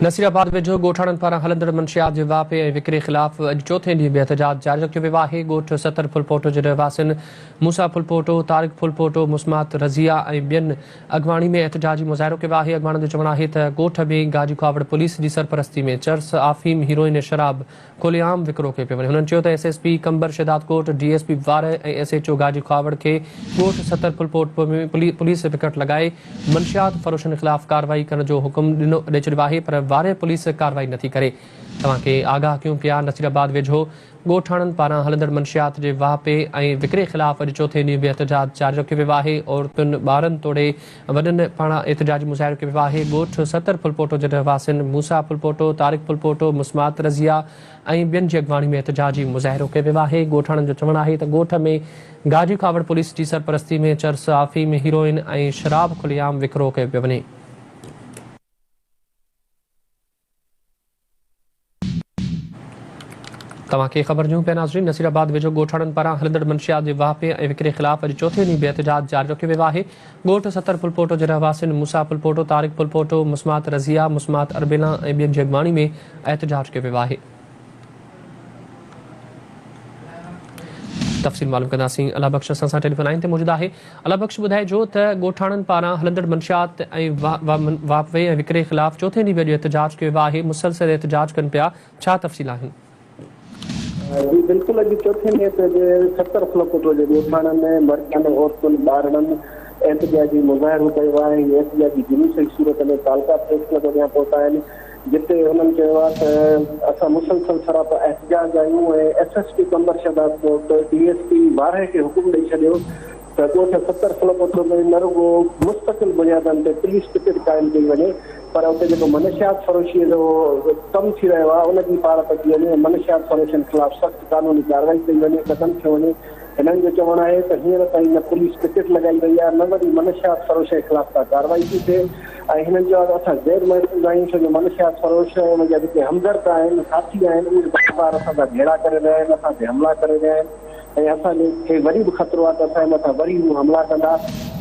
नसीराबाद वेझो ॻोठाणनि पारां हलंदड़ मंशियात जे वापे ऐं विकिरे ख़िलाफ़ अॼु चोथे ॾींहुं बि एहतजाज जारी रखियो वियो आहे। ॻोठ 70 फुलपोटो जे रहवासियुनि मूसा फुलपोटो, तारिक फुलपोटो, मुस्मात रज़िया ऐं ॿियनि अॻवाणी में एहतजाजी मुज़ाहिरो कयो आहे। अॻवाणनि जो चवणु आहे त ॻोठ में गाजी खावड़ पुलिस जी सरपरस्ती में चर्स, आफ़ीम, हीरोइन ऐं शराब खुलेआम विकिरो कयो पियो वञे। हुननि चयो त SSP कंबर शहदादकोट, DSP वार ऐं SHO गाजी खावड़ खे ॻोठ 70 फुलपोटो में पुलिस विकट लॻाए मंशियात फ़रोशनि ख़िलाफ़ कार्रवाई करण जो हुकुम ॾेई छॾियो आहे, पर वारे पुलिस कार्रवाई नथी करे। तव्हांखे आगाह कयूं पिया, नसीराबाद वेझो ॻोठाणनि पारां हलंदड़ मंशियात जे वापे ऐं विकिरे ख़िलाफ़ अॼु चोथे ॾींहुं बि एहतजाज जारी रखियो वियो आहे। औरतुनि, ॿारनि तोड़े वॾनि पारां एहतजाजी मुज़ाहिरो कयो वियो आहे। ॻोठ 70 फुलपोटो जे रहवासियुनि मूसा फुलपोटो, तारिक फुलपोटो, मुस्मात रज़िया ऐं ॿियनि जी अॻवाणी में एहतजाजी मुज़ाहिरो कयो वियो आहे। ॻोठाणनि जो चवणु आहे त ॻोठ में गाजी खावड़ पुलिस जी सरपरस्ती में चर्स, आफ़ीम, हीरोइन ऐं शराब खुलेआम विकिरो कयो पियो वञे। तव्हांखे ख़बर ॾियूं पिया नाज़रीन, नसीराबाद वेझो ॻोठाणनि पारां हलंदड़ मंशियात जे वापे ऐं विकिरे ख़िलाफ़ अॼु चोथे ॾींहुं बि एहतजाज जारी रखियो वियो आहे। ॻोठ 70 फुलपोटो जे रहवासियुनि मूसा फुलपोटो, तारिक फुलपोटो, मुस्मात रज़िया, मुस्मात अरबेला ऐं ॿियनि जी अॻवाणी में एहतजाज कयो वियो आहे। तफ़सील मालूम कंदासीं। अला बख्श असां सां टेलीफोन लाइन ते मौजूदु आहे। अला बख्श, ॿुधाइजो त ॻोठाणनि पारां हलंदड़ मंशियात ऐं वापे ऐं विकिरे ख़िलाफ़ चोथे ॾींहुं बि अॼु एहतजाज कयो वियो आहे। मुसलसल एहतजाज कनि पिया, छा तफ़सील आहिनि? जी बिल्कुल, अॼु चौथे ॾींहं ते 70 फुलपोटो जे ॻोठाणनि में मर्दनि, औरतुनि, ॿारनि एहतजाजी मुज़ाहिरो कयो आहे। एहतजाजी जुलूस जी सूरत में तालका प्रेस क्लब ॾियां पहुता आहिनि, जिते हुननि चयो आहे त असां मुसलसल सराप एहतजाज आहियूं ऐं SSP कंबर शहदादकोट, DSP वारे खे हुकुम ॾेई छॾियो त ॻोठ 70 फुलपोटो में न रुॻो मुस्तक़िल बुनियादनि ते पुलिस पिकेट क़ाइमु कई वञे, पर उते जेको मनशियात फ़रोशीअ जो कमु थी रहियो आहे उनजी पार पइजी वञे, मनशियात फ़रोशनि ख़िलाफ़ सख़्तु क़ानूनी कार्रवाई कई वञे, क़दम थियो वञे। हिननि जो चवणु आहे त हींअर ताईं न पुलिस पिकेट लॻाई वई आहे, न वरी मनशियात फ़रोश जे ख़िलाफ़ का कार्रवाई थी थिए। ऐं हिननि जो असां गैर महफ़ूज़ आहियूं, छो जो मनशियात फ़रोश उनजा जेके हमदर्द आहिनि, साथी आहिनि, उहे बार बार असां सां घेड़ा करे रहिया आहिनि, असां ते हमला करे रहिया आहिनि ऐं असांखे वरी बि ख़तरो आहे त असांजे मथां वरी हू हमला कंदा।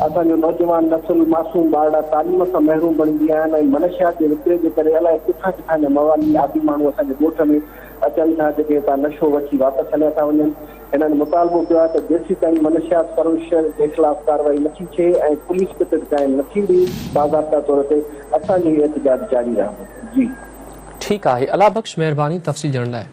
असांजो नौजवान नसुल, मासूम ॿार तालीम सां महरूम बणिजी आहिनि ऐं मनशियात जे विकिरे जे करे अलाए किथां किथां जा मवाली आदि माण्हू असांजे ॻोठ में अचनि था, जेके हितां नशो वठी वापसि हलिया था वञनि। हिननि मुतालबो कयो आहे त जेसीं ताईं मनशियात फ़रोश जे ख़िलाफ़ कार्रवाई नथी थिए ऐं पुलिस पिकेट क़ाइमु न थींदी बाज़ाब्ता तौर ते, असांजी एहतजाज जारी रहंदो। जी ठीकु आहे। अला बख्श, महिरबानी तफ़सील ॼाणण लाइ।